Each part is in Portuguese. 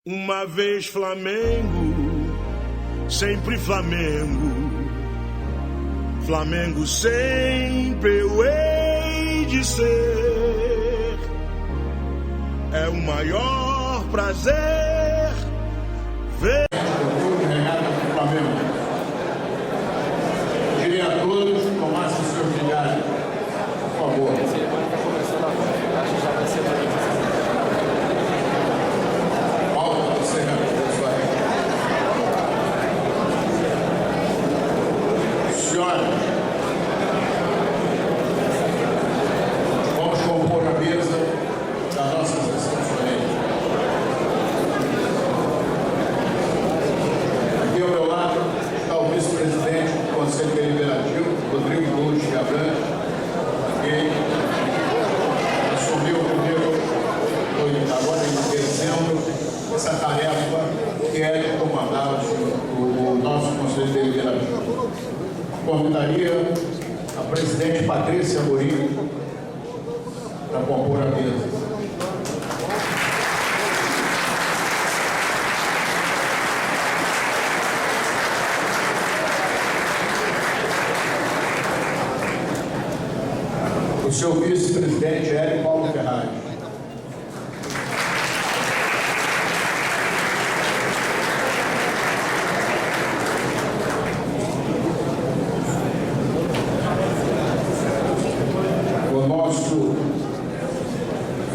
Uma vez Flamengo, sempre Flamengo. Flamengo sempre eu hei de ser. É o maior prazer ver. Flamengo. Diria a todos, tomassem seus milhares, por favor. Vamos compor a mesa da nossa sessão solene. Aqui ao meu lado está o vice-presidente do Conselho Deliberativo, Rodrigo Luz Gabran, que assumiu comigo agora em dezembro essa tarefa que é de comandar o nosso Conselho Deliberativo. Convidaria a presidente Patrícia Amorim para compor a mesa. O seu vice-presidente Hélio Paulo Ferrari.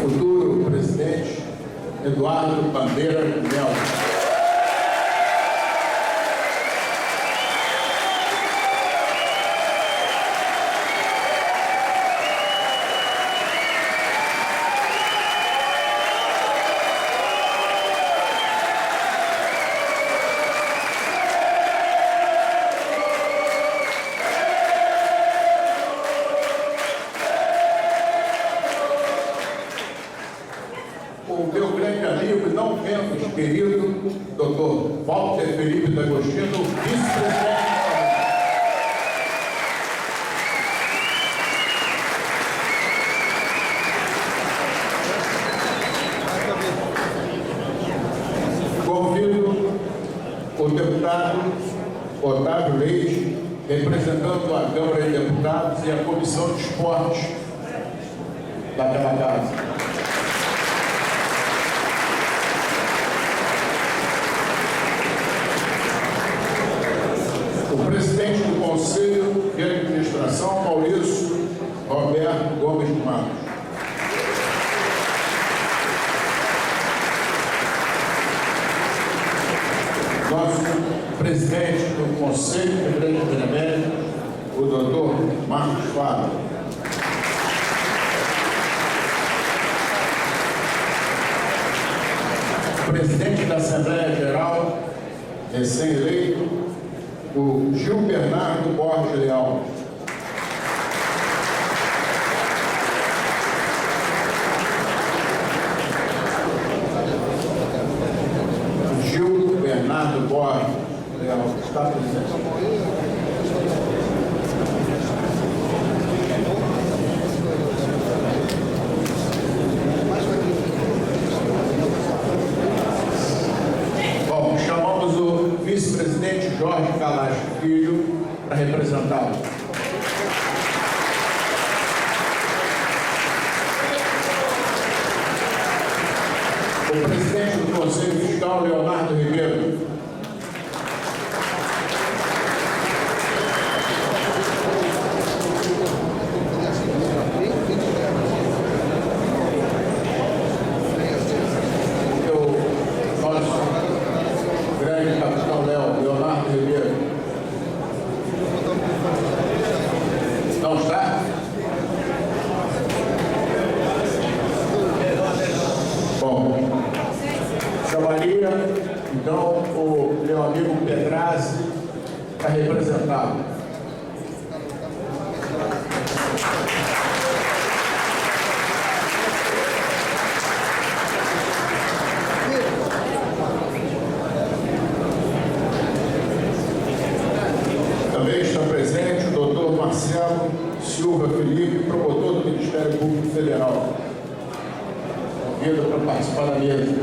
Futuro presidente Eduardo Bandeira Melo. O meu grande amigo, não menos querido, Dr. Walter Felipe D'Agostino, vice-presidente. Convido o deputado Otávio Leite, representando a Câmara de Deputados e a Comissão de Esportes daquela casa. O presidente do Conselho de Administração, Maurício Roberto Gomes de Matos. Nosso presidente do Conselho de Benemérito, o doutor Marcos Fábio. Presidente da Assembleia Geral, recém-eleito, o Gil Bernardo Borges Leal. Gil Bernardo Borges Leal está presente. Bom, chamamos o vice-presidente Jorge Kalash Filho para representá-lo. O presidente do Conselho Fiscal, Leonardo Ribeiro. Grande capitão Leonardo Ribeiro. Não está? Bom, chamaria então o meu amigo Pedrazzi para representá-lo. Também está presente o doutor Marcelo Silva Felipe, promotor do Ministério Público Federal. Convido para participar da mesa.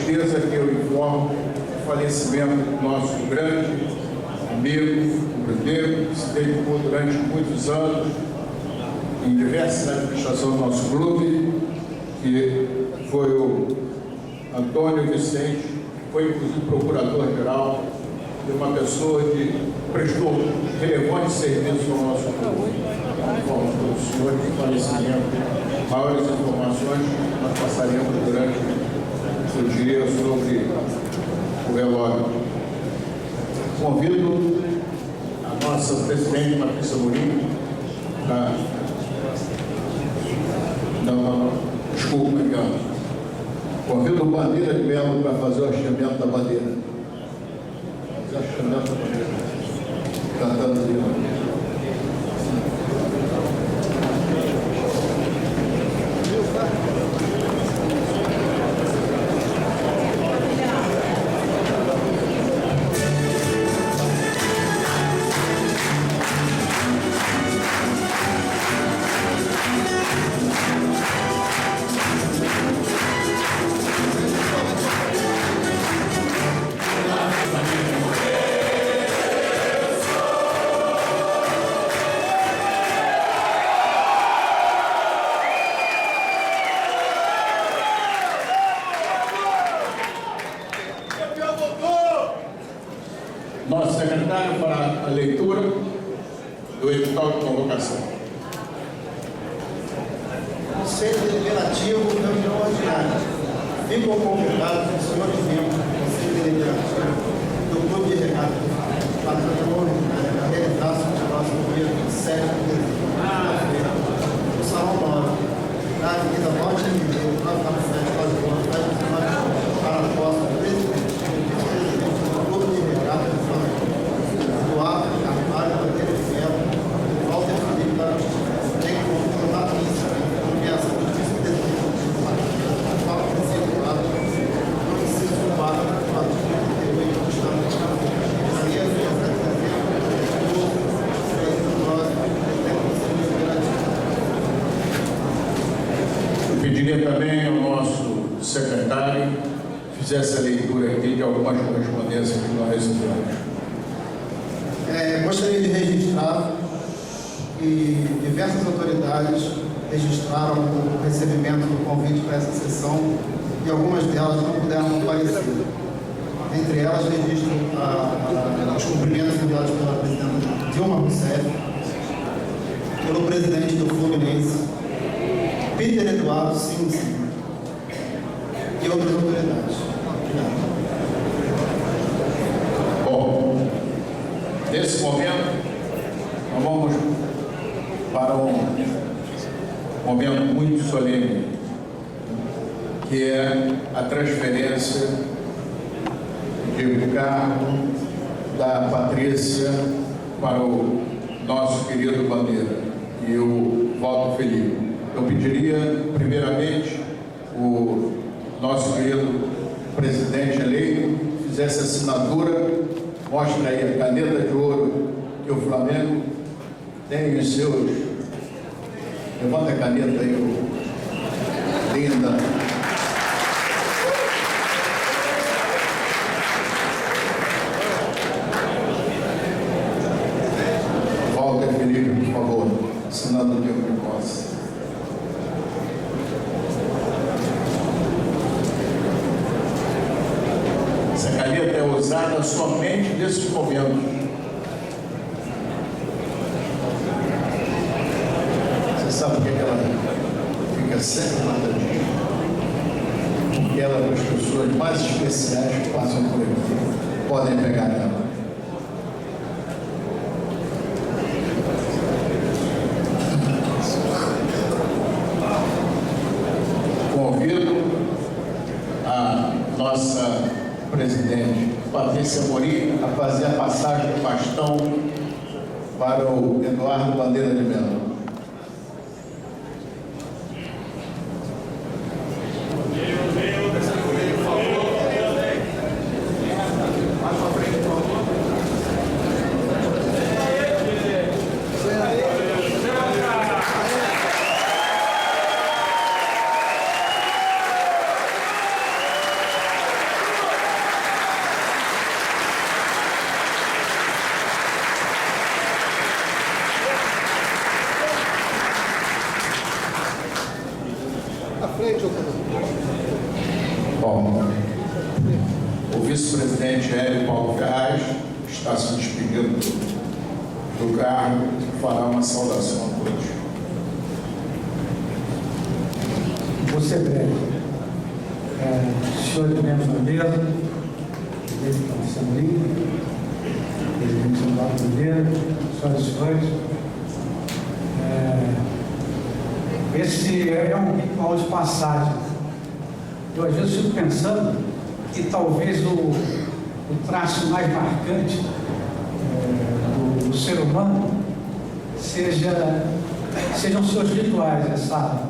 tristeza que eu informo o falecimento do nosso grande amigo, brasileiro, que se dedicou durante muitos anos em diversas administrações do nosso clube, que foi o Antônio Vicente, que foi inclusive procurador-geral, e uma pessoa que prestou relevante serviço ao nosso clube. Informo para o senhor que falecimento, maiores informações nós passaremos durante o dia sobre o velório. Convido a nossa presidente Patrícia Mourinho para desculpa, então. Convido o Bandeira de Melo para fazer o hasteamento da bandeira. Fazer o hasteamento da bandeira. Cantando ali. Nosso secretário para a leitura do edital de convocação. Conselho Deliberativo, reunião ordinária. Ficam convocados os senhores membros do Conselho Deliberativo do Clube de Regatas para a reunião ordinária da realização do próximo dia 27 de dezembro, quinta-feira, no Salão 9, na Avenida Norte de Mineiro, na Faculdade Pazimão, para a posse do presidente do Clube de Regatas do Flamengo, Eduardo Carvalho, Bandeira de Melo, Walter Felipe da tem como Patrícia, nomeação de vice-presidente do partido, Paulo Conceituado, no inciso 4, do artigo 38 do Estado de Maria Teresa de dezembro, Eu pediria também ao nosso secretário que fizesse a leitura aqui de algumas correspondências que nós recebemos. Gostaria de registrar que diversas autoridades registraram o recebimento do convite para essa sessão e algumas delas não puderam comparecer. Entre elas, registro os cumprimentos enviados pela presidenta Dilma Rousseff, pelo presidente do Fluminense, Peter Eduardo Simpson, e outras autoridades. Obrigado. Bom, nesse momento, nós vamos para um momento muito solene, que é a transferência de cargo da Patrícia para o nosso querido Bandeira e o Walter Felipe. Eu pediria, primeiramente, o nosso querido presidente eleito fizesse a assinatura. Mostra aí a caneta de ouro que o Flamengo tem os seus. Levanta a caneta aí, linda. Walter Felipe, por favor, assinando o termo de posse. Essa caneta é usada somente nesses momentos. Você sabe por que ela fica sempre guardadinha? Porque ela é das pessoas mais especiais que passam por aqui. Podem pegar ela. Convido a nossa presidente Patrícia Mourinho a fazer a passagem do bastão para o Eduardo Bandeira de Melo. do cargo fará uma saudação a todos. Vou ser breve. Senhores membros da mesa, presidente da Assembleia, presidente do Lado Primeiro, senhoras e senhores, esse é um ritual de passagem. Eu às vezes fico pensando que talvez o traço mais marcante do ser humano sejam seus rituais, essa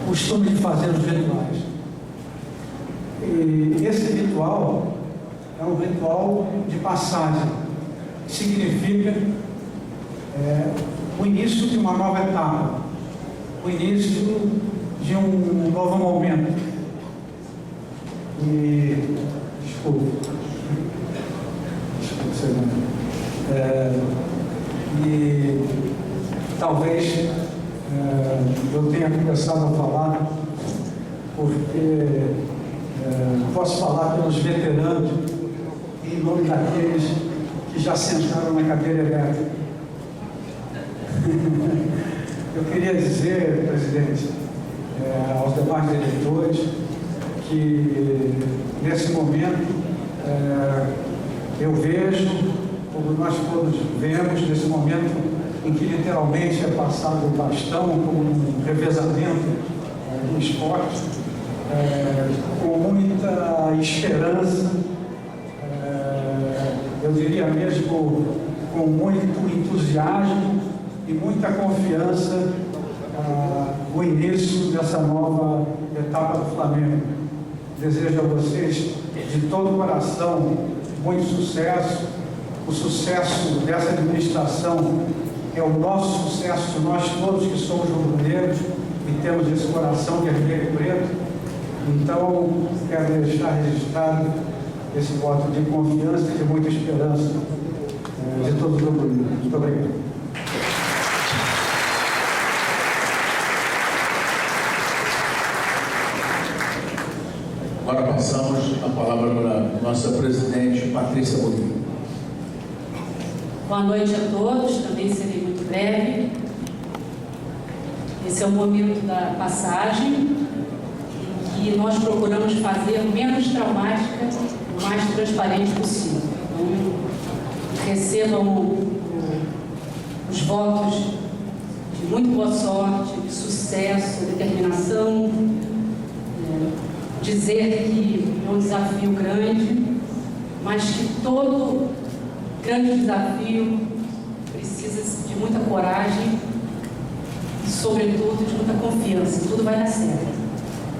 costume de fazer os rituais. E esse ritual é um ritual de passagem, que significa o início de uma nova etapa, o início de um novo momento. Desculpe, e talvez eu tenha começado a falar porque posso falar pelos veteranos em nome daqueles que já sentaram na cadeira elétrica. Eu queria dizer, presidente, aos demais eleitores, que nesse momento eu vejo, como nós todos vemos, nesse momento em que literalmente é passado o bastão, como um revezamento do esporte, com muita esperança, eu diria mesmo com muito entusiasmo e muita confiança, o início dessa nova etapa do Flamengo. Desejo a vocês de todo o coração muito sucesso. O sucesso dessa administração é o nosso sucesso, nós todos que somos rubro-negros e temos esse coração vermelho e preto. Então, quero deixar registrado esse voto de confiança e de muita esperança de todos os rubro-negros. Muito obrigado. Agora passamos a palavra para a nossa presidente, Patrícia Bonino. Boa noite a todos, também serei muito breve. Esse é o momento da passagem, em que nós procuramos fazer o menos traumática, o mais transparente possível. Então, recebam os votos de muito boa sorte, de sucesso, determinação. Dizer que é um desafio grande, mas que todo grande desafio precisa de muita coragem e, sobretudo, de muita confiança. Tudo vai dar certo.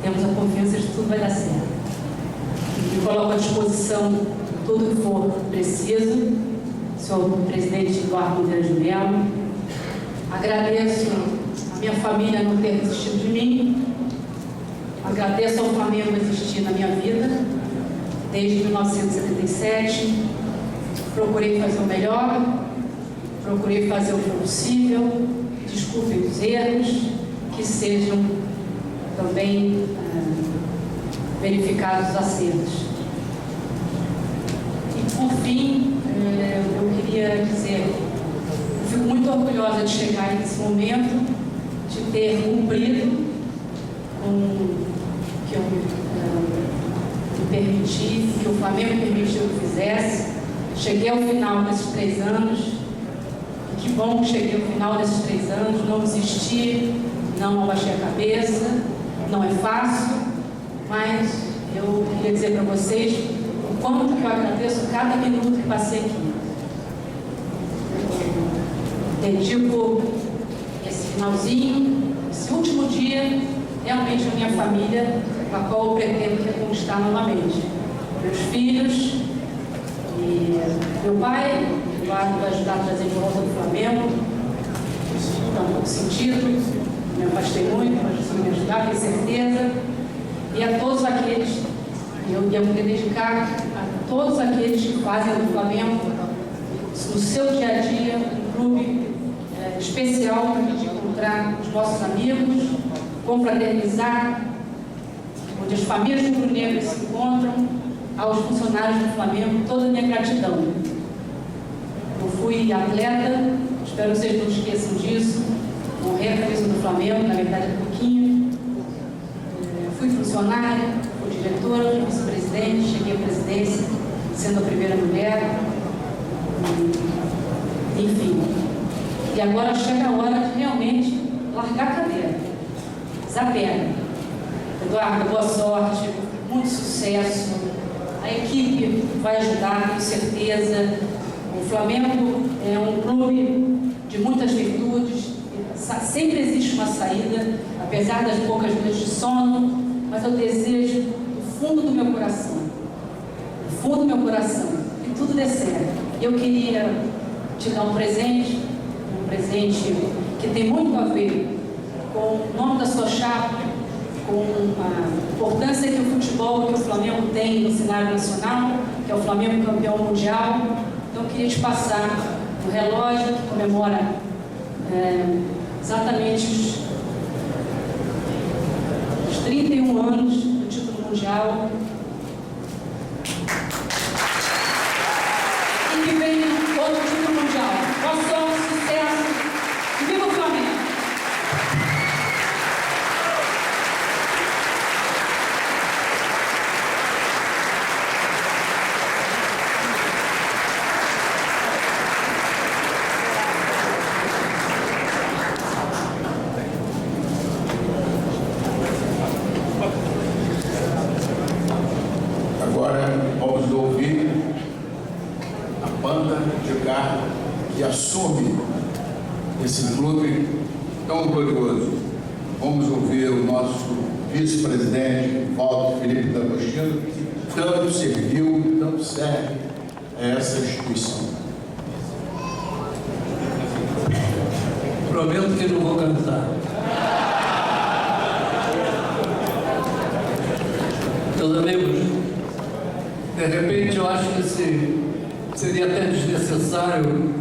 Temos a confiança de que tudo vai dar certo. Me coloco à disposição de tudo que for preciso. Senhor presidente Eduardo Monteiro de Mello, agradeço a minha família não ter desistido de mim. Agradeço ao Flamengo existir na minha vida, desde 1977. Procurei fazer o melhor, procurei fazer o que foi possível. Desculpem os erros, que sejam também verificados os acertos. E, por fim, eu queria dizer, eu fico muito orgulhosa de chegar nesse momento, de ter cumprido com o que eu me permiti, que o Flamengo permitiu que eu fizesse. Cheguei ao final desses 3 anos, e que bom que cheguei ao final desses 3 anos, não desisti, não abaixei a cabeça, não é fácil, mas eu queria dizer para vocês o quanto que eu agradeço cada minuto que passei aqui. Dedico esse finalzinho, esse último dia, realmente a minha família, a qual eu pretendo reconquistar novamente. Meus filhos e meu pai, que vai ajudar a trazer de volta do Flamengo. Está um pouco sentido, me afastei muito, mas você vai me ajudar, tenho certeza. E a todos aqueles, eu ia me dedicar a todos aqueles que fazem do Flamengo, no seu dia a dia, um clube especial para a gente encontrar os nossos amigos, confraternizar, onde as famílias rubro-negras se encontram, aos funcionários do Flamengo, toda a minha gratidão. Eu fui atleta, espero que vocês não esqueçam disso, honrei a camisa do Flamengo, na verdade um pouquinho. Fui funcionária, fui diretora, fui vice-presidente, cheguei à presidência, sendo a primeira mulher. Enfim. E agora chega a hora de realmente largar a cadeira, desapega. Eduardo, boa sorte, muito sucesso. A equipe vai ajudar, com certeza. O Flamengo é um clube de muitas virtudes, sempre existe uma saída, apesar das poucas noites de sono, mas eu desejo do fundo do meu coração, que tudo dê certo. Eu queria te dar um presente que tem muito a ver com o nome da sua chapa, com a importância que o futebol, que o Flamengo tem no cenário nacional, que é o Flamengo campeão mundial. Então, eu queria te passar o relógio que comemora exatamente os 31 anos do título mundial. E que vem outro título mundial. Boa sorte, sucesso e viva o Flamengo! Vamos ouvir a banda de cá que assume esse clube tão glorioso. Vamos ouvir o nosso vice-presidente, Walter Felipe D'Agostino, que tanto serviu, tanto serve a essa instituição. Prometo que não vou cantar. Meus amigos, de repente eu acho que seria até desnecessário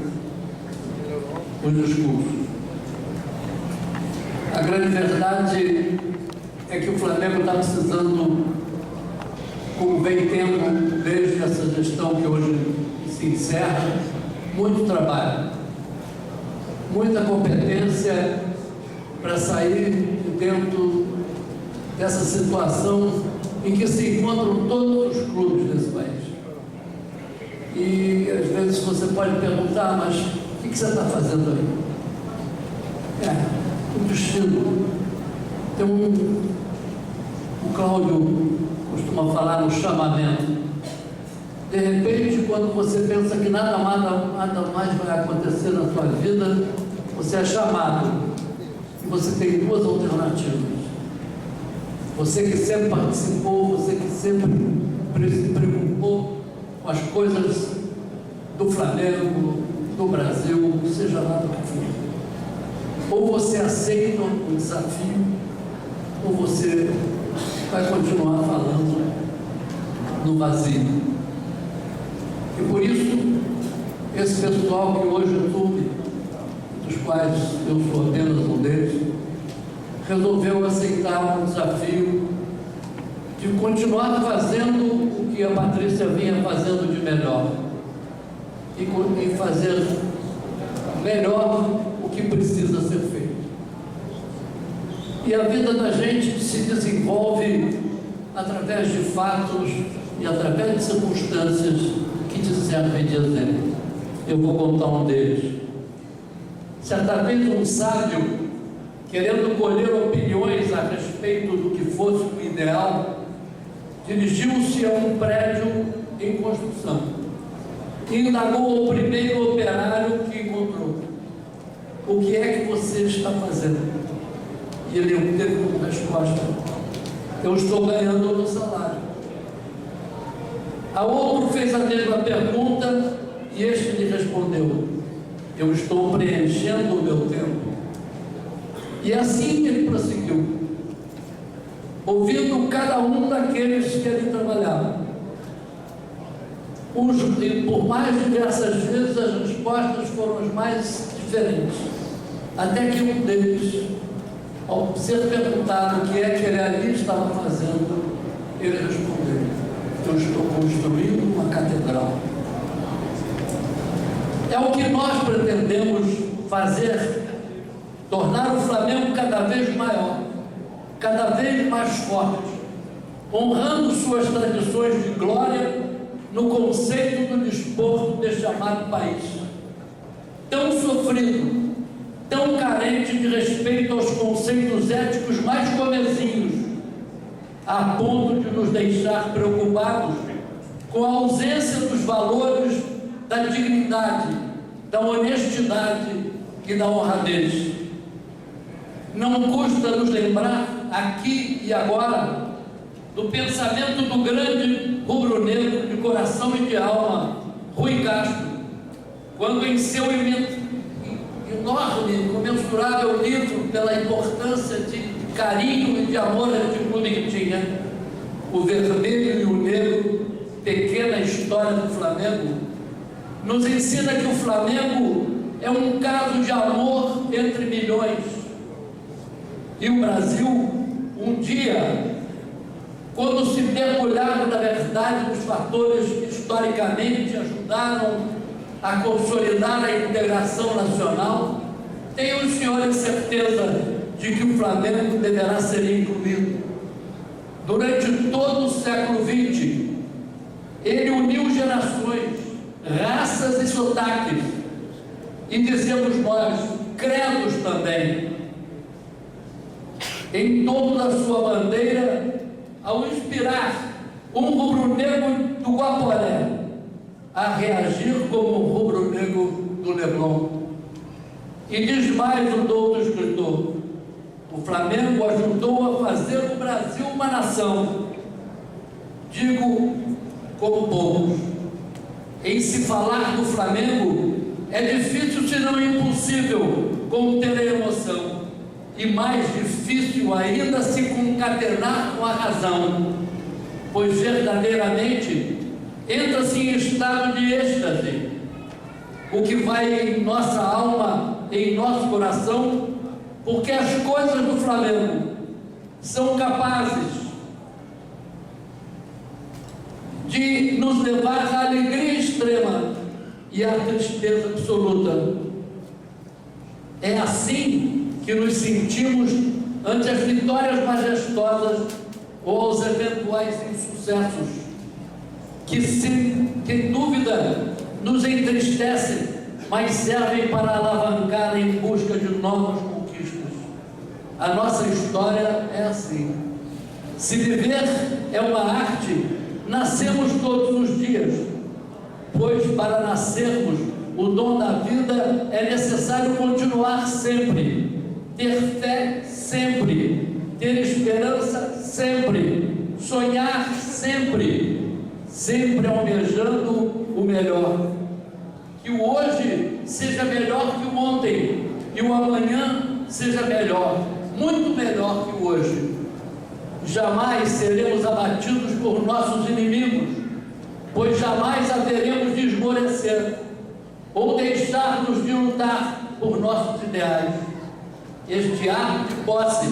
os discursos. A grande verdade é que o Flamengo está precisando, como vem tendo desde essa gestão que hoje se encerra, muito trabalho, muita competência para sair de dentro dessa situação em que se encontram todos os clubes desse país. E às vezes você pode perguntar, mas o que você está fazendo aí? O destino. Tem o Cláudio costuma falar no chamamento. De repente, quando você pensa que nada mais vai acontecer na sua vida, você é chamado. E você tem duas alternativas. Você que sempre participou, você que sempre se preocupou com as coisas do Flamengo, do Brasil, seja lá do que for. Ou você aceita o desafio, ou você vai continuar falando no vazio. E por isso, esse pessoal que hoje é clube, dos quais eu sou apenas um deles, resolveu aceitar o desafio de continuar fazendo o que a Patrícia vinha fazendo de melhor e fazer melhor o que precisa ser feito. E a vida da gente se desenvolve através de fatos e através de circunstâncias que te servem de exemplo. Eu vou contar um deles. Certa vez um sábio, querendo colher opiniões a respeito do que fosse o ideal, dirigiu-se a um prédio em construção e indagou ao primeiro operário que encontrou: o que é que você está fazendo? E ele obteve uma resposta: eu estou ganhando no salário. A outro fez a mesma pergunta e este lhe respondeu: eu estou preenchendo o meu tempo. E assim ele prosseguiu, ouvindo cada um daqueles que ali trabalhavam. E por mais diversas vezes as respostas foram as mais diferentes, até que um deles, ao ser perguntado o que é que ele ali estava fazendo, ele respondeu: eu estou construindo uma catedral. É o que nós pretendemos fazer, tornar o Flamengo cada vez maior, cada vez mais forte, honrando suas tradições de glória no conceito do desporto deste amado país, tão sofrido, tão carente de respeito aos conceitos éticos mais comezinhos, a ponto de nos deixar preocupados com a ausência dos valores da dignidade, da honestidade e da honradez. Não custa nos lembrar, aqui e agora, do pensamento do grande rubro-negro de coração e de alma, Rui Castro, quando em seu enorme, incomensurável livro, pela importância de carinho e de amor a este clube que tinha, O Vermelho e o Negro, Pequena História do Flamengo, nos ensina que o Flamengo é um caso de amor entre milhões. E o Brasil, um dia, quando se mergulhar na verdade dos fatores que historicamente ajudaram a consolidar a integração nacional, tenham os senhores certeza de que o Flamengo deverá ser incluído. Durante todo o século XX, ele uniu gerações, raças e sotaques, e dizemos nós, credos também, em torno da sua bandeira, ao inspirar um rubro-negro do Guaporé a reagir como um rubro-negro do Leblon. E diz mais o douto escritor: o Flamengo ajudou a fazer o Brasil uma nação. Digo como poucos. Em se falar do Flamengo, é difícil, se não impossível, conter a emoção. E mais difícil ainda se concatenar com a razão, pois verdadeiramente entra-se em estado de êxtase, o que vai em nossa alma, em nosso coração, porque as coisas do Flamengo são capazes de nos levar à alegria extrema e à tristeza absoluta. É assim que nos sentimos ante as vitórias majestosas ou aos eventuais insucessos, que sem dúvida nos entristecem, mas servem para alavancar em busca de novas conquistas. A nossa história é assim. Se viver é uma arte, nascemos todos os dias, pois para nascermos, o dom da vida é necessário continuar sempre, ter fé sempre, ter esperança sempre, sonhar sempre, sempre almejando o melhor. Que o hoje seja melhor que o ontem e o amanhã seja melhor, muito melhor que o hoje. Jamais seremos abatidos por nossos inimigos, pois jamais haveremos de esmorecer ou deixar-nos de lutar por nossos ideais. Este ato de posse,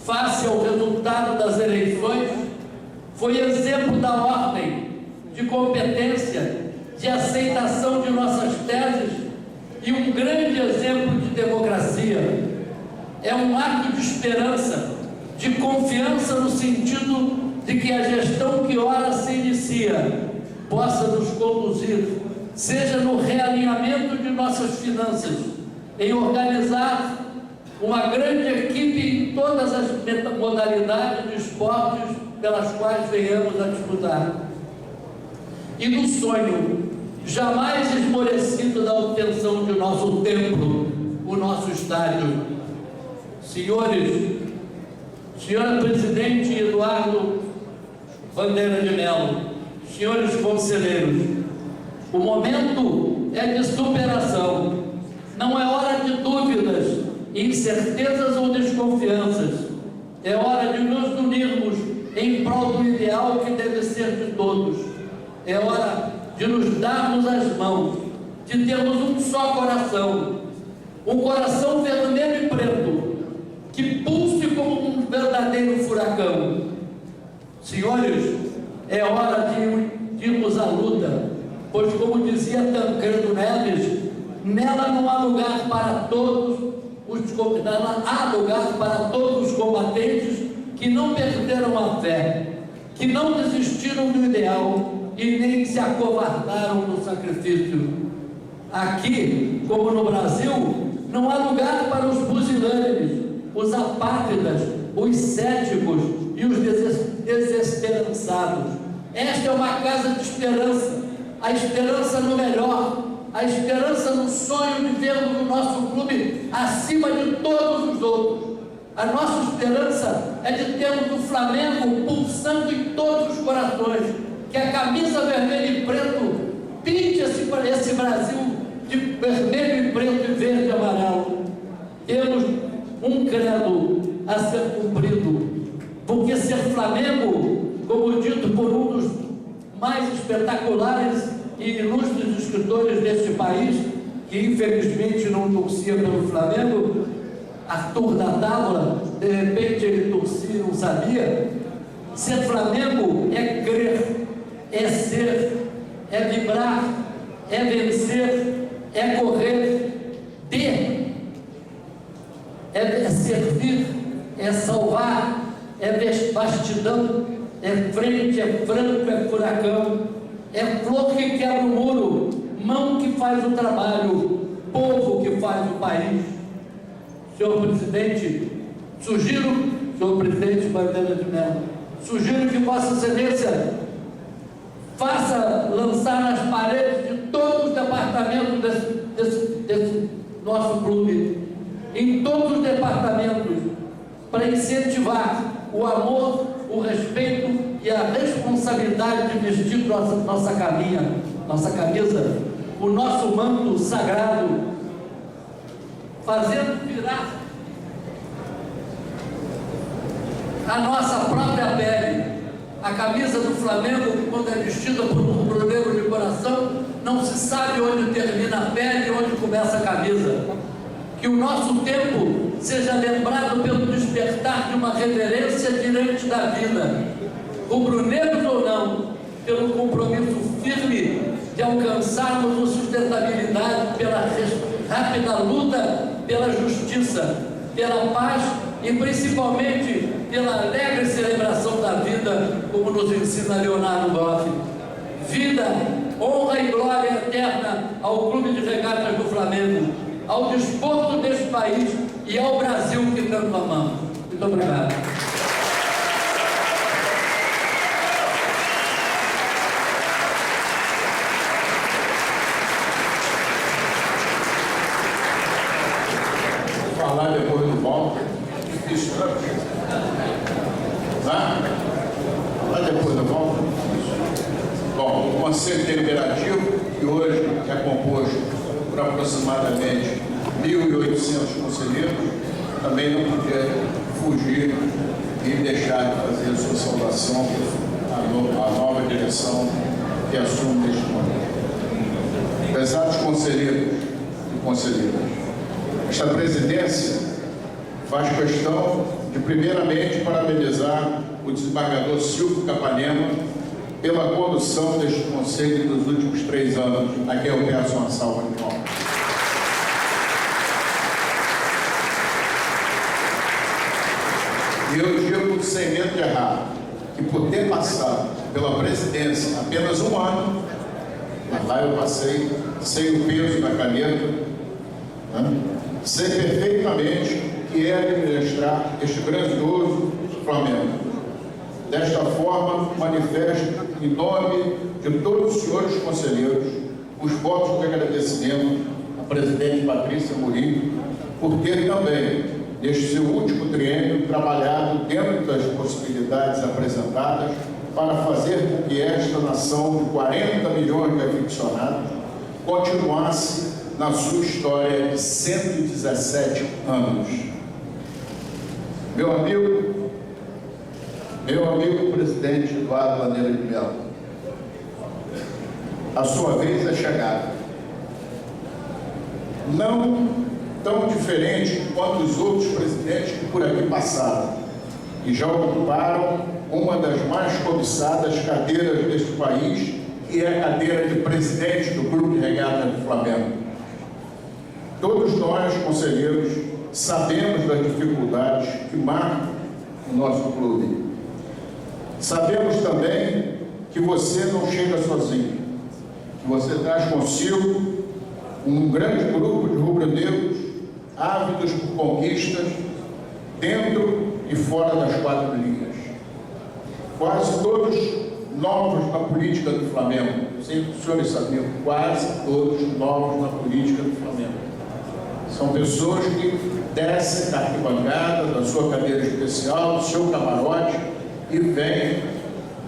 face ao resultado das eleições, foi exemplo da ordem, de competência, de aceitação de nossas teses e um grande exemplo de democracia. É um ato de esperança, de confiança no sentido de que a gestão que ora se inicia possa nos conduzir, seja no realinhamento de nossas finanças, em organizar uma grande equipe em todas as modalidades de esportes pelas quais venhamos a disputar. E no sonho, jamais esmorecido da obtenção de nosso templo, o nosso estádio. Senhores, senhora Presidente Eduardo Bandeira de Mello, senhores conselheiros, o momento é de superação. Não é hora de dúvidas, incertezas ou desconfianças. É hora de nos unirmos em prol do ideal que deve ser de todos. É hora de nos darmos as mãos, de termos um só coração, um coração vermelho e preto, que pulse como um verdadeiro furacão. Senhores, é hora de irmos à luta, pois, como dizia Tancredo Neves, nela não há lugar para todos há lugar para todos os combatentes que não perderam a fé, que não desistiram do ideal e nem se acovardaram no sacrifício. Aqui, como no Brasil, não há lugar para os pusilânimes, os apátridas, os céticos e os desesperançados. Esta é uma casa de esperança, a esperança no melhor, a esperança no sonho de vermos o nosso clube acima de todos os outros. A nossa esperança é de termos o Flamengo pulsando em todos os corações, que a camisa vermelho e preto pinte esse Brasil de vermelho e preto e verde e amarelo. Temos um credo a ser cumprido, porque ser Flamengo, como dito por um dos mais espetaculares e ilustres escritores deste país, que infelizmente não torcia pelo Flamengo, Arthur da Távola, de repente ele torcia e não sabia. Ser Flamengo é crer, é ser, é vibrar, é vencer, é correr, é servir, é salvar, é bastidão, é frente, é franco, é furacão, é flor que quebra o muro, mão que faz o trabalho, povo que faz o país. Senhor presidente, senhor presidente Bandeira de Mello, sugiro que Vossa Excelência faça lançar nas paredes de todos os departamentos desse nosso clube, em todos os departamentos, para incentivar o amor, o respeito e a responsabilidade de vestir nossa camisa, o nosso manto sagrado, fazendo virar a nossa própria pele. A camisa do Flamengo, quando é vestida por um rubro-negro de coração, não se sabe onde termina a pele e onde começa a camisa. Que o nosso tempo seja lembrado pelo despertar de uma reverência diante da vida, rubro-negros ou não, pelo compromisso firme de alcançarmos a sustentabilidade pela rápida luta pela justiça, pela paz e principalmente pela alegre celebração da vida, como nos ensina Leonardo Boff. Vida, honra e glória eterna ao Clube de Regatas do Flamengo, ao desporto deste país e ao Brasil que tanto amamos. Muito obrigado. Falar depois do voto, difícil, né? Falar depois do voto. Bom, o Conselho Deliberativo, que hoje é composto por aproximadamente 1.800 conselheiros, também não podia fugir e deixar de fazer a sua saudação à nova direção que assume neste momento. Pesados conselheiros e conselheiras, esta presidência faz questão de, primeiramente, parabenizar o desembargador Silvio Capanema pela condução deste conselho nos últimos 3 anos, a quem eu peço uma salva de palmas. E eu digo, sem medo de errar, que por ter passado pela presidência apenas 1 ano, lá eu passei sem o peso da caneta, né? Sei perfeitamente que é administrar este grandioso Flamengo. Desta forma, manifesto, em nome de todos os senhores conselheiros, os votos de agradecimento à presidente Patrícia Murim, por ter também, neste seu último triênio, trabalhado dentro das possibilidades apresentadas para fazer com que esta nação de 40 milhões de aficionados continuasse na sua história de 117 anos. Meu amigo presidente Eduardo Bandeira de Mello, a sua vez é chegada. Não tão diferente quanto os outros presidentes que por aqui passaram e já ocuparam uma das mais cobiçadas cadeiras deste país que é a cadeira de presidente do Clube de Regata do Flamengo. Todos nós, conselheiros, sabemos das dificuldades que marcam o nosso clube. Sabemos também que você não chega sozinho, que você traz consigo um grande grupo de rubro-negros ávidos por conquistas dentro e fora das quatro linhas. Quase todos novos na política do Flamengo. Não sei se os senhores sabiam, quase todos novos na política do Flamengo. São pessoas que descem da arquibancada, da sua cadeira especial, do seu camarote e vêm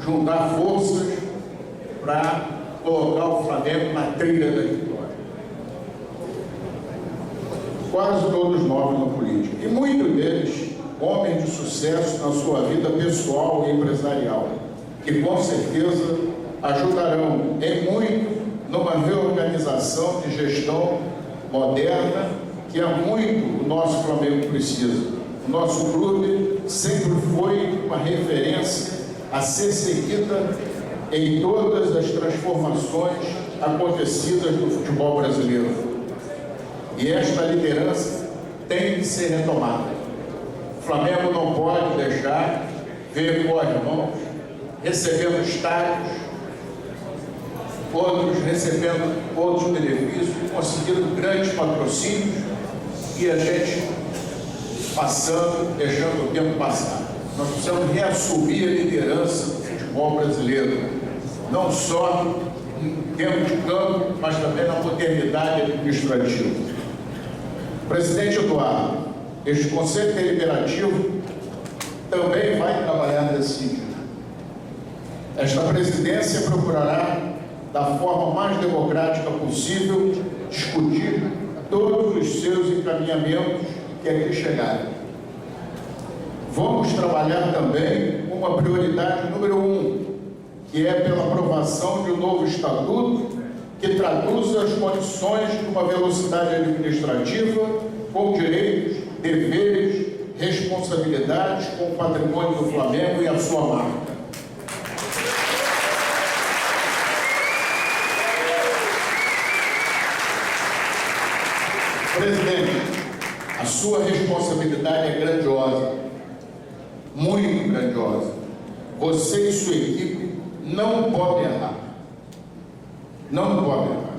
juntar forças para colocar o Flamengo na trilha da vitória. Quase todos novos na política. E muitos deles, homens de sucesso na sua vida pessoal e empresarial, que com certeza ajudarão em muito numa reorganização de gestão moderna que há muito o nosso Flamengo precisa. O nosso clube sempre foi uma referência a ser seguida em todas as transformações acontecidas no futebol brasileiro. E esta liderança tem que ser retomada. O Flamengo não pode deixar ver com as mãos, recebendo estádios, outros recebendo outros benefícios, conseguindo grandes patrocínios e a gente passando, deixando o tempo passar. Nós precisamos reassumir a liderança do futebol brasileiro, não só dentro de campo, mas também na modernidade administrativa. Presidente Eduardo, este Conselho Deliberativo também vai trabalhar nesse sentido. Esta presidência procurará, da forma mais democrática possível, discutir todos os seus encaminhamentos que aqui chegarem. Vamos trabalhar também com uma prioridade número 1, que é pela aprovação de um novo estatuto que traduza as condições de uma velocidade administrativa com direitos, deveres, responsabilidades com o patrimônio do Flamengo e a sua marca. Presidente, a sua responsabilidade é grandiosa, muito grandiosa. Você e sua equipe não podem errar. Não podem errar.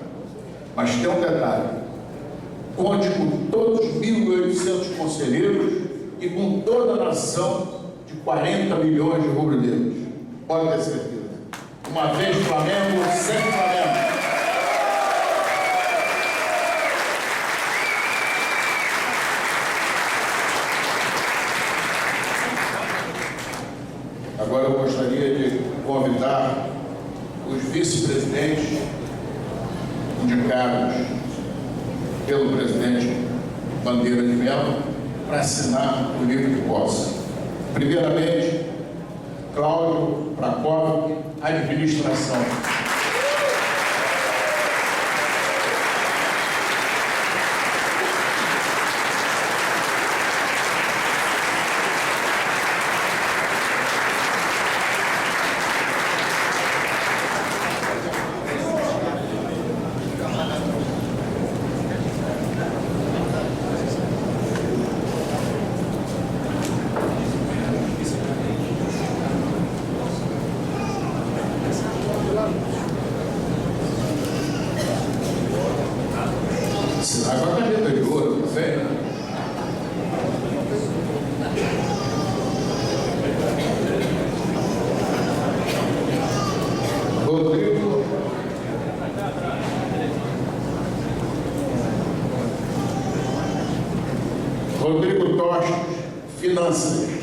Mas tem um detalhe. Conte com todos os 1.800 conselheiros e com toda a nação de 40 milhões de rubro-negros. Pode ter certeza. Uma vez Flamengo, sempre Flamengo. Agora eu gostaria de convidar os vice-presidentes indicados pelo presidente Bandeira de Mello para assinar o livro de posse. Primeiramente, Cláudio Prakovic, administração. Agora a caneta de ouro, tá vendo? Rodrigo Tostes, finanças.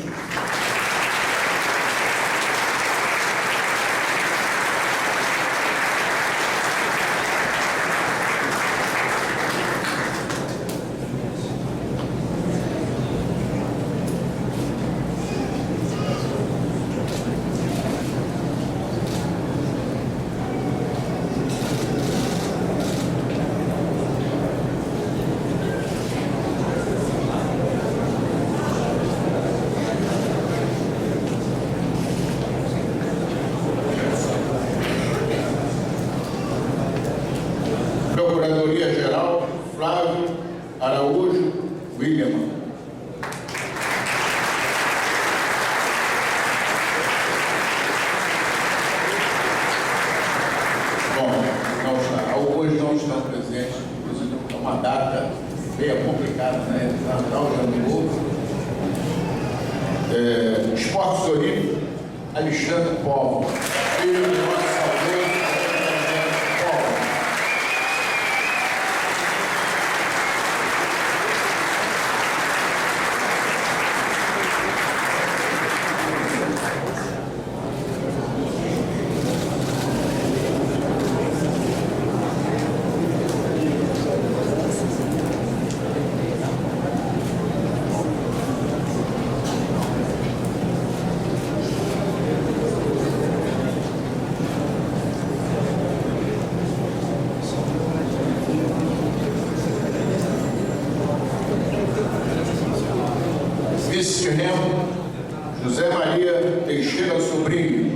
Flávio Araújo William. Hoje não estão presentes, inclusive é uma data bem complicada, né? Natal de Ano Novo. Esportes Olímpicos, Alexandre Povo, filho do nosso saudoso Povo. Vice-Remo, José Maria Teixeira Sobrinho.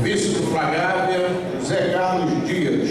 Vice do Flagávia, José Carlos Dias.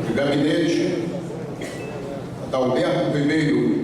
De gabinete, Adalberto Ribeiro.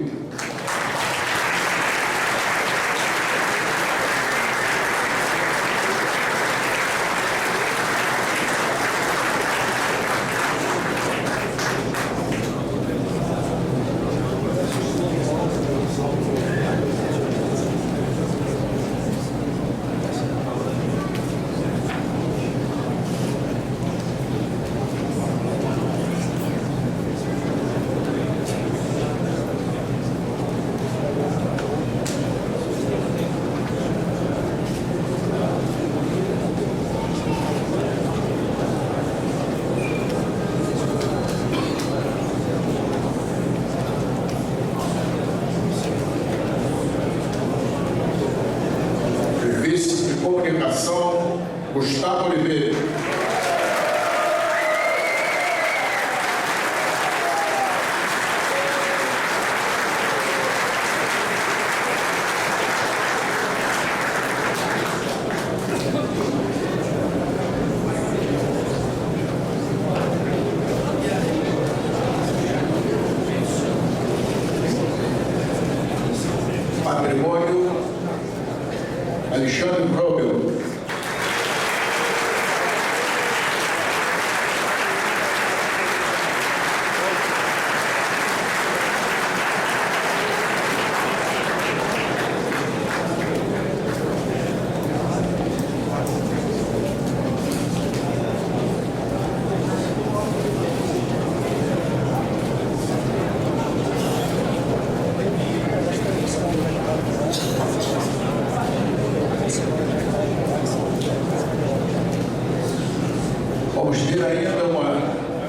Vice de Comunicação, Gustavo Oliveira. Patrimônio, Alexandre Probel. Vamos ter ainda uma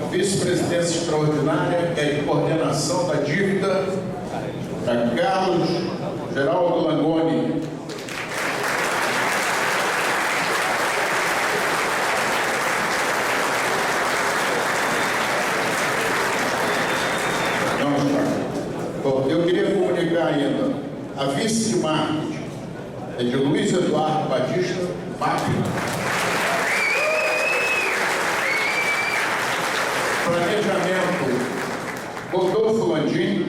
vice-presidência extraordinária, que é de coordenação da dívida, para Carlos Geraldo Langoni. Bom, eu queria comunicar ainda a vice de marketing, é de Luiz Eduardo Batista Máquina. Planejamento, Rodolfo Landim.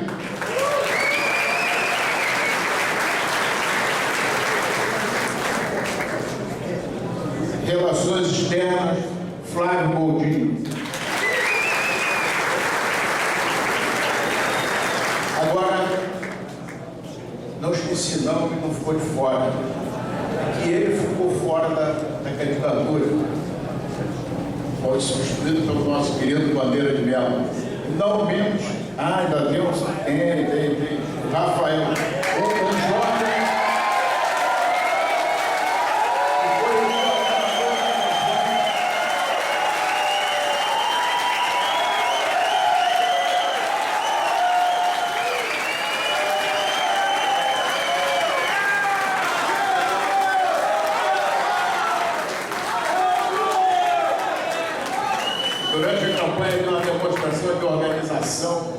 Relações externas, Flávio Boldini. Agora, não esqueci não, que não ficou de fora, que ele ficou fora da candidatura, foi substituído pelo nosso querido Bandeira de Melo. Não menos, ainda temos, tem, Rafael, o jovem. Durante a campanha, de uma demonstração de organização,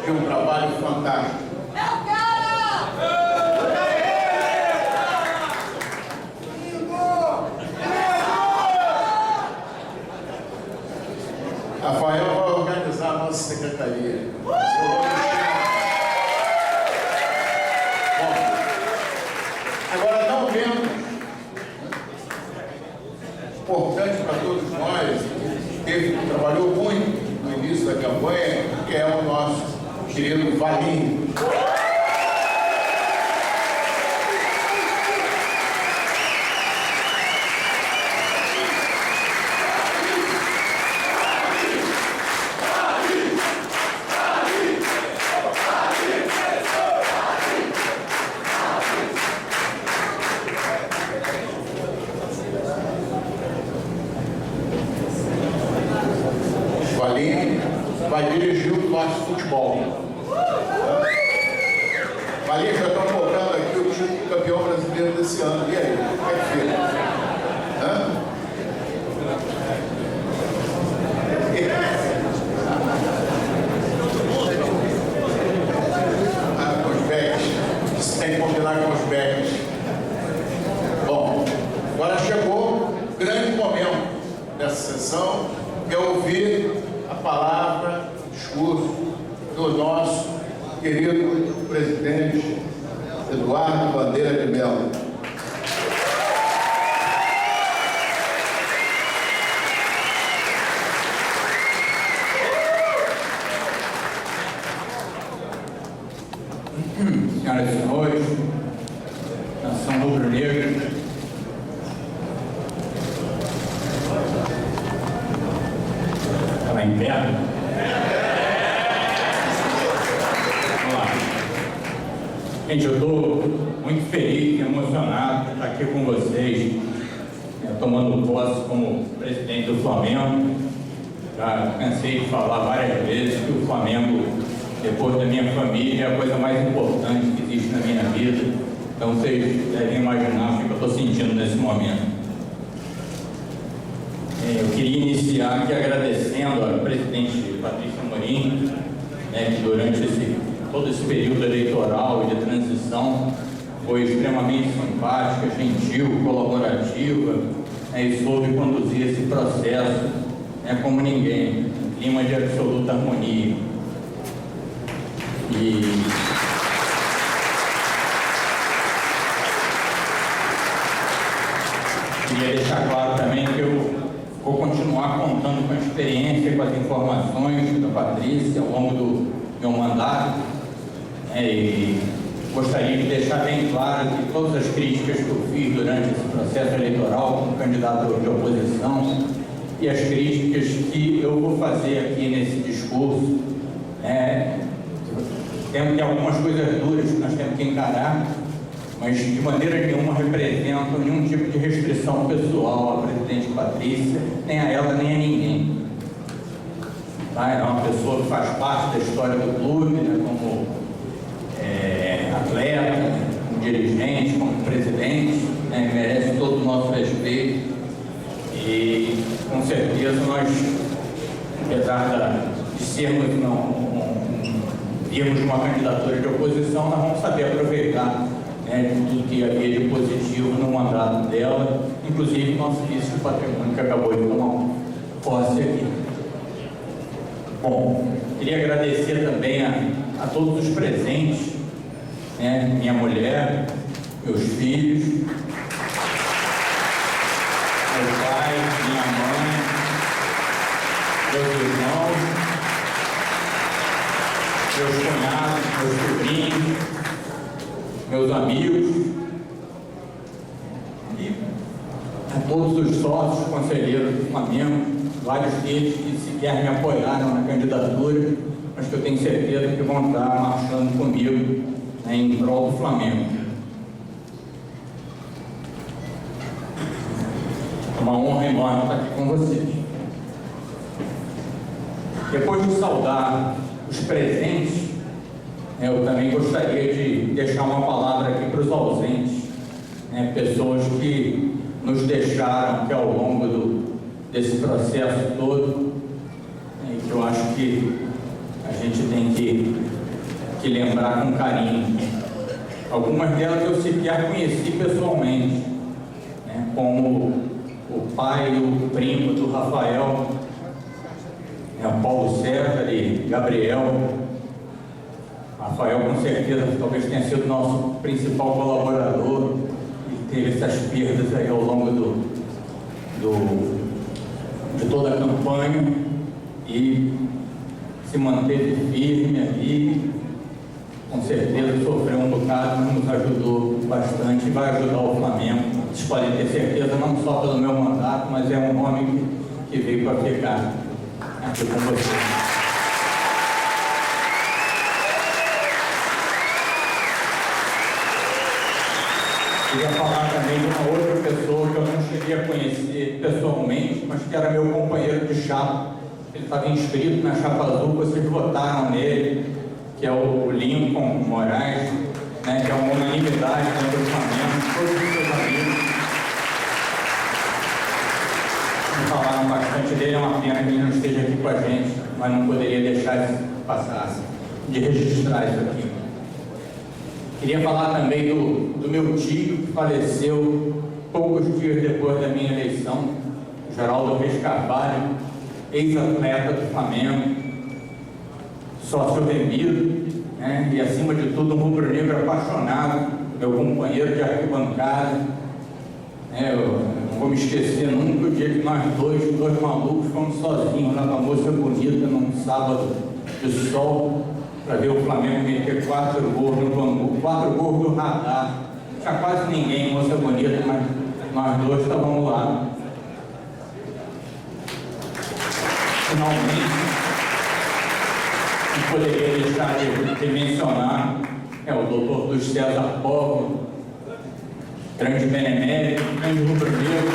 de um trabalho fantástico. Rafael vai organizar a nossa secretaria. Bom, agora não menos importante para todos nós, que trabalhou muito no início da campanha, que é o nosso querido Valinho. Valinho vai dirigir o nosso futebol. Valinho, já estão colocando aqui o título de campeão brasileiro desse ano. E aí? Como é que fica? Com os backs. Isso tem que combinar com os backs. Bom, agora chegou o grande momento dessa sessão, que é ouvir a palavra, o discurso do nosso querido presidente Eduardo Bandeira de Melo. Senhoras e senhores, nação rubro-negra, ela em pé. Vamos lá. Gente, eu estou muito feliz e emocionado de estar aqui com vocês, tomando posse como presidente do Flamengo. Já cansei de falar várias vezes que o Flamengo, depois da minha família, é a coisa mais importante que existe na minha vida. Então vocês devem imaginar o que eu estou sentindo nesse momento. Eu queria iniciar aqui agradecendo a presidente Patrícia Amorim, que durante todo esse período eleitoral e de transição foi extremamente simpática, gentil, colaborativa, e soube conduzir esse processo como ninguém, um clima de absoluta harmonia. E queria deixar claro também que eu vou continuar contando com a experiência, com as informações da Patrícia ao longo do meu mandato, e gostaria de deixar bem claro que todas as críticas que eu fiz durante esse processo eleitoral como candidato de oposição e as críticas que eu vou fazer aqui nesse discurso, temos algumas coisas duras que nós temos que encarar, mas de maneira nenhuma representam nenhum tipo de restrição pessoal à presidente Patrícia, nem a ela, nem a ninguém. É uma pessoa que faz parte da história do clube, como atleta, como dirigente, como presidente, merece todo o nosso respeito. E com certeza nós, apesar de sermos irmos uma candidatura de oposição, nós vamos saber aproveitar né, de tudo que havia de positivo no mandato dela, inclusive nosso ministro do Patrimônio, que acabou de tomar posse aqui. Bom, queria agradecer também a todos os presentes, né, minha mulher, meus filhos, meu pai, minha mãe, meus irmãos, meus cunhados, meus sobrinhos, meus amigos e a todos os sócios, conselheiros do Flamengo, vários deles que sequer me apoiaram na candidatura, mas que eu tenho certeza que vão estar marchando comigo, né, em prol do Flamengo. É uma honra enorme estar aqui com vocês. Depois de saudar os presentes, eu também gostaria de deixar uma palavra aqui para os ausentes, né, pessoas que nos deixaram aqui ao longo desse processo todo, né, que eu acho que a gente tem que lembrar com carinho. Algumas delas eu sequer conheci pessoalmente, né, como o pai e o primo do Rafael, né, Paulo César e Gabriel. Rafael, com certeza, talvez tenha sido nosso principal colaborador e teve essas perdas aí ao longo de toda a campanha e se manteve firme ali, com certeza sofreu um bocado, mas nos ajudou bastante e vai ajudar o Flamengo. Vocês podem ter certeza, não só pelo meu mandato, mas é um nome que veio para ficar aqui com vocês. Queria falar também de uma outra pessoa que eu não cheguei a conhecer pessoalmente, mas que era meu companheiro de chapa. Ele estava inscrito na chapa azul, vocês votaram nele, que é o Lincoln Moraes, né, que é uma unanimidade dentro do Flamengo, todos os seus amigos. Me falaram bastante dele, é uma pena que ele não esteja aqui com a gente, mas não poderia deixar de passar, de registrar isso aqui. Queria falar também do meu tio, que faleceu poucos dias depois da minha eleição, Geraldo Reis Carvalho, ex-atleta do Flamengo, sócio remido, né, e acima de tudo um rubro-negro apaixonado, meu companheiro de arquibancada. Eu não vou me esquecer nunca o dia que nós dois malucos, fomos sozinhos lá na Moça Bonita, num sábado de sol, para ver o Flamengo meter 4 gols no Bangu, 4 gols do Radar. Não tinha quase ninguém, Moça Bonita, mas nós dois estávamos lá. Finalmente, não poderia deixar de mencionar o doutor Luiz César Povo, grande benemérito, grande rubro-negro,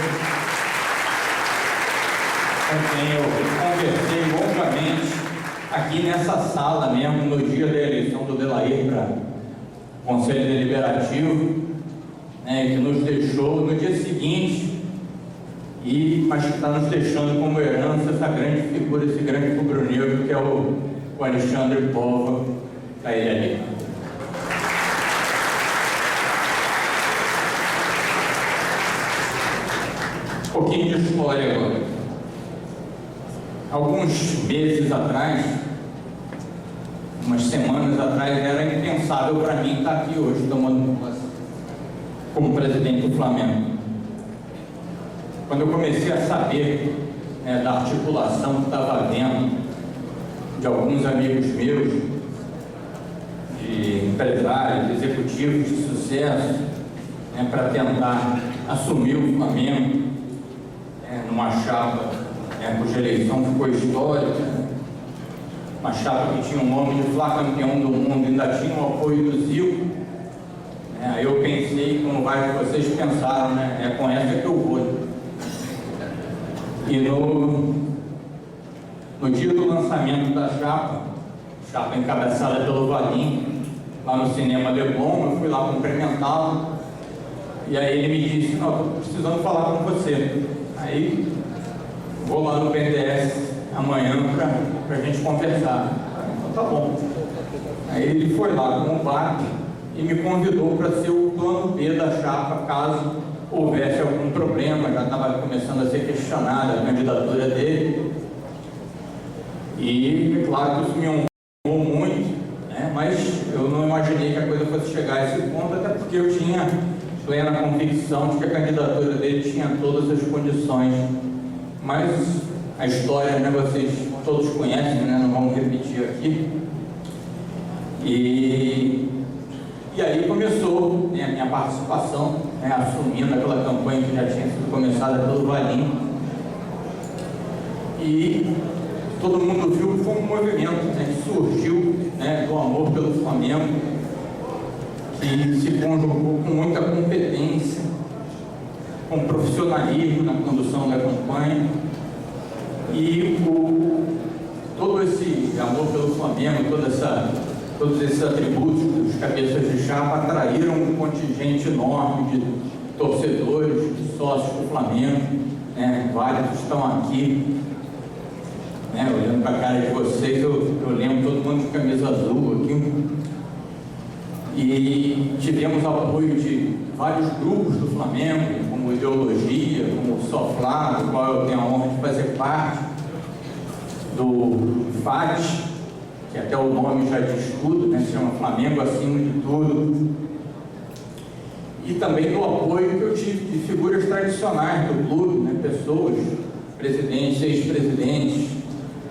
com quem eu conversei longamente aqui nessa sala mesmo, no dia da eleição do Delair para o Conselho Deliberativo, né, que nos deixou no dia seguinte, mas que está nos deixando como herança essa grande figura, esse grande rubro-negro que é o Alexandre Pova, está ele ali. Um pouquinho de história agora. Alguns meses atrás, umas semanas atrás, era impensável para mim estar aqui hoje tomando posse como presidente do Flamengo. Quando eu comecei a saber, né, da articulação que estava havendo de alguns amigos meus, de empresários, executivos de sucesso, né, para tentar assumir o Flamengo, numa chapa, cuja eleição ficou histórica, uma chapa que tinha o nome de Flá campeão do mundo, ainda tinha o apoio do Zico. Aí eu pensei, como vários de vocês pensaram, é com essa que eu vou. E no dia do lançamento da chapa encabeçada pelo Valim, lá no cinema Leblon, eu fui lá cumprimentá-lo, e aí ele me disse: não, estou precisando falar com você. Aí vou lá no BNDES amanhã para a gente conversar. Então tá bom. Aí ele foi lá com o BAC e me convidou para ser o plano B da chapa, caso houvesse algum problema. Já estava começando a ser questionada a candidatura dele. E, claro que isso me honrou muito, né? Mas eu não imaginei que a coisa fosse chegar a esse ponto, até porque eu tinha plena convicção de que a candidatura dele tinha todas as condições. Mas a história, né, vocês todos conhecem, né? Não vamos repetir aqui. E aí começou, né, a minha participação, né, assumindo aquela campanha que já tinha sido começada pelo Valim. E todo mundo viu que foi um movimento, né, que surgiu, né, do amor pelo Flamengo, que se conjugou com muita competência, com profissionalismo na condução da campanha. E todo esse amor pelo Flamengo, todos esses atributos dos cabeças de chapa atraíram um contingente enorme de torcedores, de sócios do Flamengo, né? Vários estão aqui, né? Olhando para a cara de vocês, eu lembro todo mundo de camisa azul aqui. E tivemos apoio de vários grupos do Flamengo, como Ideologia, como o Soflá, do qual eu tenho a honra de fazer parte, do FAT, que até o nome já diz tudo, né? Se chama Flamengo acima de tudo. E também do apoio que eu tive de figuras tradicionais do clube, né? Pessoas, presidentes, ex-presidentes,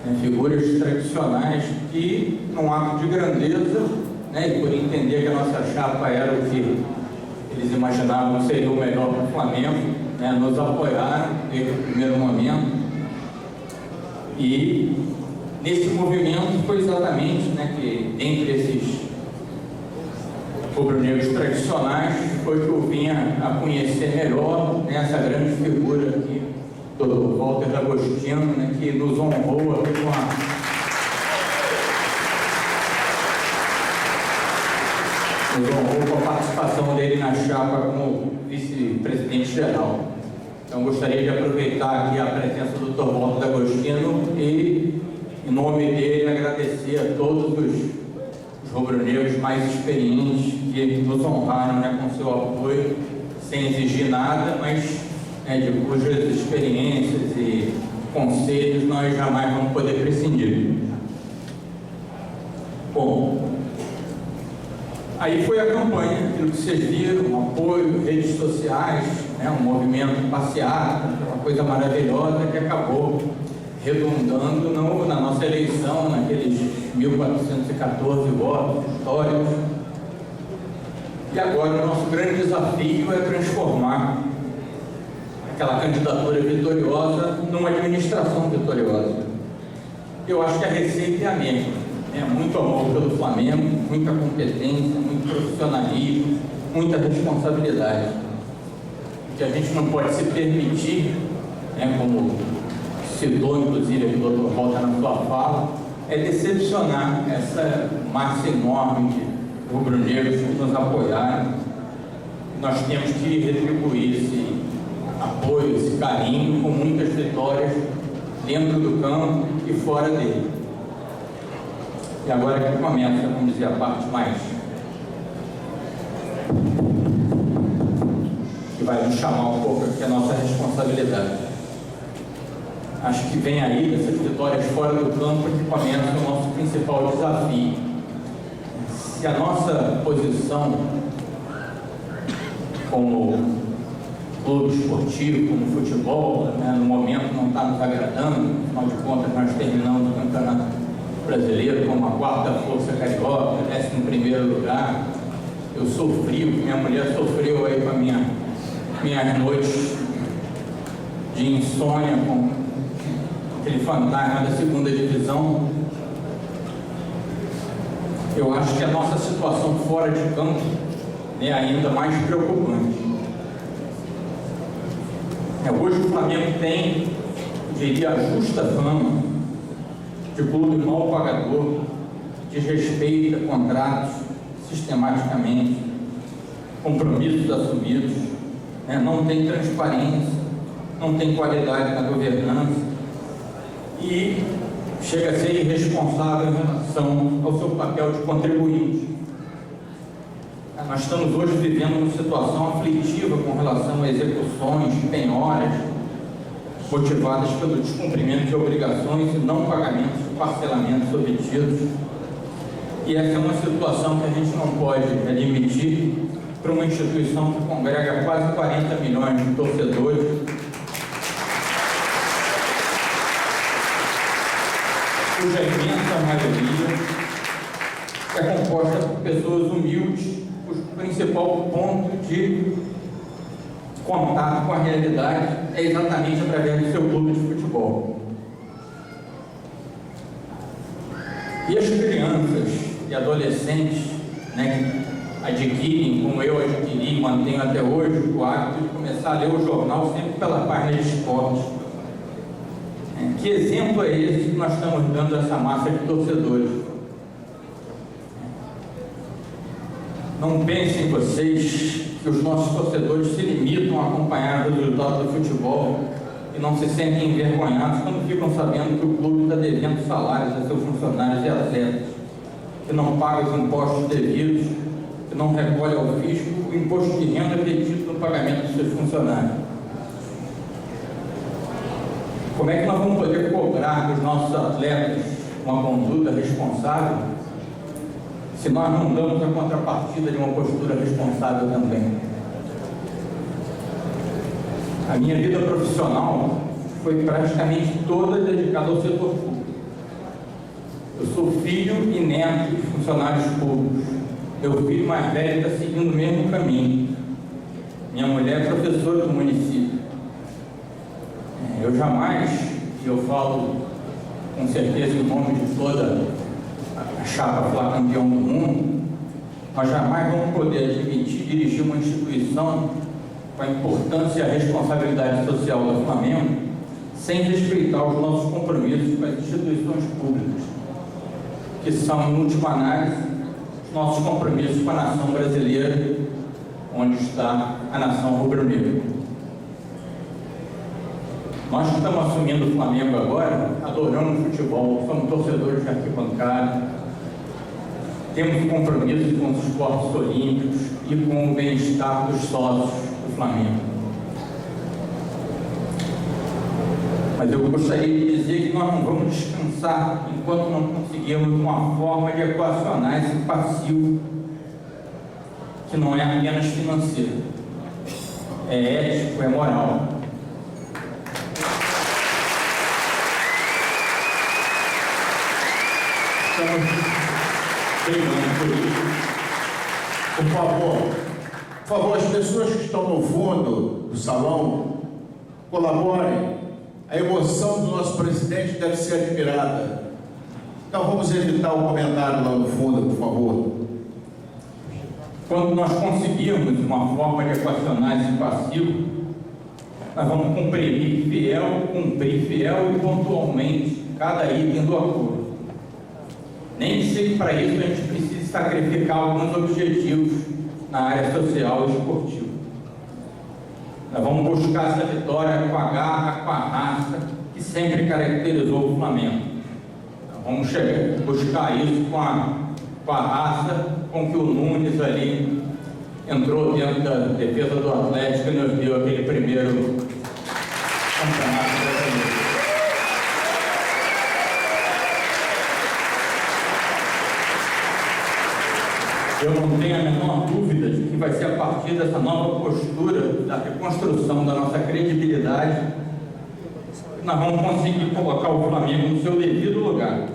né? Figuras tradicionais que, num ato de grandeza, né? E por entender que a nossa chapa era o que eles imaginavam seria o melhor para o Flamengo, né? Nos apoiaram desde o primeiro momento. E nesse movimento foi exatamente, né, que entre esses rubro-negros tradicionais foi que eu vinha a conhecer melhor, né, essa grande figura aqui, do Walter D'Agostino, né, que nos honrou aqui com a participação dele na chapa como vice-presidente geral. Então gostaria de aproveitar aqui a presença do Dr. Walter D'Agostino e, em nome dele, agradecer a todos os rubro-negros mais experientes que nos honraram, né, com seu apoio, sem exigir nada, mas, né, de cujas experiências e conselhos nós jamais vamos poder prescindir. Bom, aí foi a campanha, aquilo que vocês viram, um apoio, redes sociais, né, um movimento passeado, uma coisa maravilhosa que acabou redundando na nossa eleição, naqueles 1.414 votos históricos. E agora o nosso grande desafio é transformar aquela candidatura vitoriosa numa administração vitoriosa. Eu acho que a receita é a mesma, né? Muito amor pelo Flamengo, muita competência, muito profissionalismo, muita responsabilidade. O que a gente não pode se permitir, né, como citou inclusive aqui o Dr. Walter na sua fala, é decepcionar essa massa enorme de rubro-negros que nos apoiaram. Nós temos que retribuir esse apoio, esse carinho com muitas vitórias dentro do campo e fora dele. E agora que começa, vamos dizer, a parte mais que vai nos chamar um pouco aqui a nossa responsabilidade. Acho que vem aí, dessas vitórias fora do campo, que começa o nosso principal desafio. Se a nossa posição como clube esportivo, como futebol, né, no momento não está nos agradando, afinal de contas nós terminamos o Campeonato Brasileiro como a 4ª força carioca, 11º lugar. Eu sofri, minha mulher sofreu aí com a minhas noites de insônia com aquele fantasma da 2ª divisão. Eu acho que a nossa situação fora de campo é ainda mais preocupante. Hoje o Flamengo tem, diria, a justa fama de clube mal pagador, desrespeita contratos sistematicamente, compromissos assumidos, né? Não tem transparência, não tem qualidade na governança e chega a ser irresponsável em relação ao seu papel de contribuinte. nós estamos hoje vivendo uma situação aflitiva com relação a execuções, penhoras, motivadas pelo descumprimento de obrigações e não pagamento de parcelamentos obtidos. E essa é uma situação que a gente não pode admitir para uma instituição que congrega quase 40 milhões de torcedores, cuja imensa maioria é composta por pessoas humildes, cujo principal ponto de contato com a realidade é exatamente através do seu clube de futebol. E as crianças e adolescentes, né, que adquirem, como eu adquiri e mantenho até hoje, o hábito de começar a ler o jornal sempre pela página de esportes. Que exemplo é esse que nós estamos dando a essa massa de torcedores? Não pensem vocês que os nossos torcedores se limitam a acompanhar o resultado do futebol e não se sentem envergonhados quando ficam sabendo que o clube está devendo salários a seus funcionários e atletas, que não paga os impostos devidos, que não recolhe ao fisco o imposto de renda detido no pagamento dos seus funcionários. Como é que nós vamos poder cobrar dos nossos atletas uma conduta responsável se nós não damos a contrapartida de uma postura responsável também? A minha vida profissional foi praticamente toda dedicada ao setor público. Eu sou filho e neto de funcionários públicos. Meu filho mais velho está seguindo o mesmo caminho. Minha mulher é professora do município. Eu jamais, e eu falo com certeza em nome de toda a chapa Flá campeão do mundo, nós jamais vamos poder admitir dirigir uma instituição com a importância e a responsabilidade social do Flamengo sem respeitar os nossos compromissos com as instituições públicas, que são, em última análise, os nossos compromissos com a nação brasileira, onde está a nação rubro-negra. Nós que estamos assumindo o Flamengo agora, adoramos futebol, somos torcedores de arquibancada, temos compromisso com os esportes olímpicos e com o bem-estar dos sócios do Flamengo. Mas eu gostaria de dizer que nós não vamos descansar enquanto não conseguirmos uma forma de equacionar esse passivo que não é apenas financeiro, é ético, é moral. Estamos brigando por isso. Por favor, as pessoas que estão no fundo do salão, colaborem. A emoção do nosso presidente deve ser admirada. Então vamos evitar o comentário lá no fundo, por favor. Quando nós conseguirmos uma forma de equacionar esse passivo, nós vamos cumprir fiel e pontualmente cada item do acordo. Nem que seja para isso a gente precisa sacrificar alguns objetivos na área social e esportiva. Nós vamos buscar essa vitória com a garra, com a raça que sempre caracterizou o Flamengo. Nós vamos buscar isso com a raça com que o Nunes ali entrou dentro da defesa do Atlético e nos deu aquele primeiro campeonato brasileiro. Eu não tenho a menor dúvida de que vai ser a partir dessa nova postura da reconstrução da nossa credibilidade que nós vamos conseguir colocar o Flamengo no seu devido lugar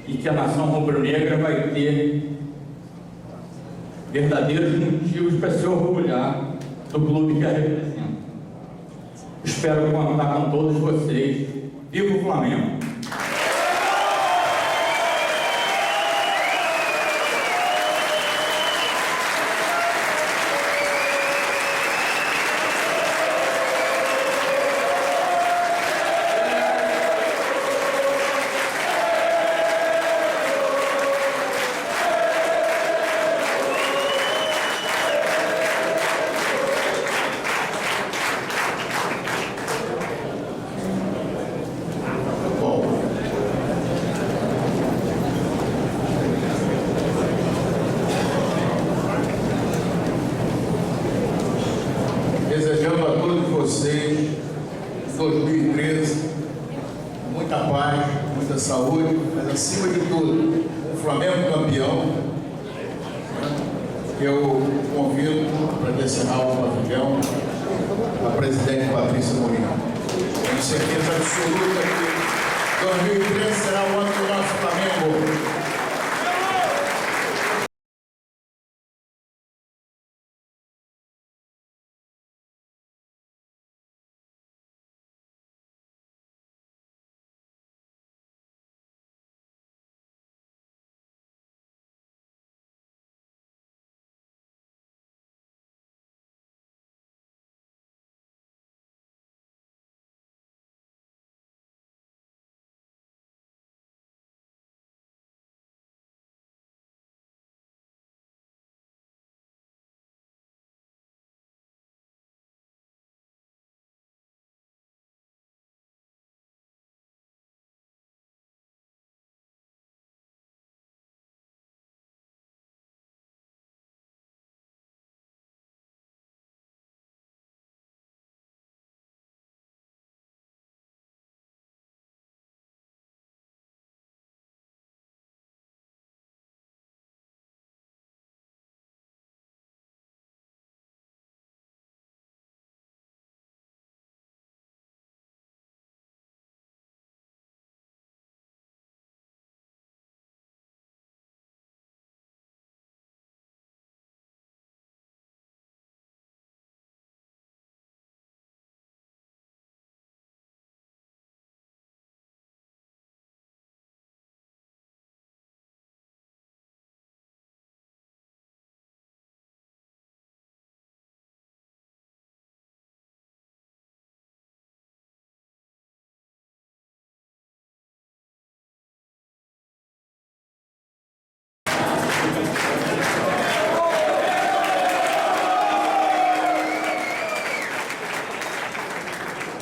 e que a nação rubro-negra vai ter verdadeiros motivos para se orgulhar do clube que a representa. Espero contar com todos vocês. Viva o Flamengo! Bom, vocês em 2013, muita paz, muita saúde, mas acima de tudo, o Flamengo campeão. Eu convido para encerrar o pavilhão a presidente Patrícia Mourinho. Tenho certeza absoluta que 2013 será o ano do nosso Flamengo.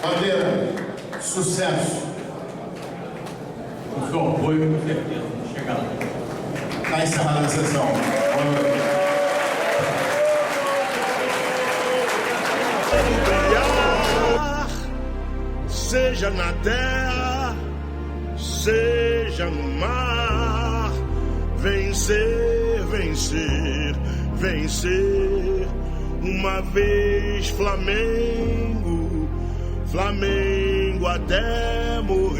Bandeira, sucesso. Com seu apoio, com certeza, chega lá. Está encerrada a sessão. Boa noite. Brilhar, seja na terra, seja no mar, vencer, vencer, vencer. Uma vez Flamengo, Flamengo até morrer.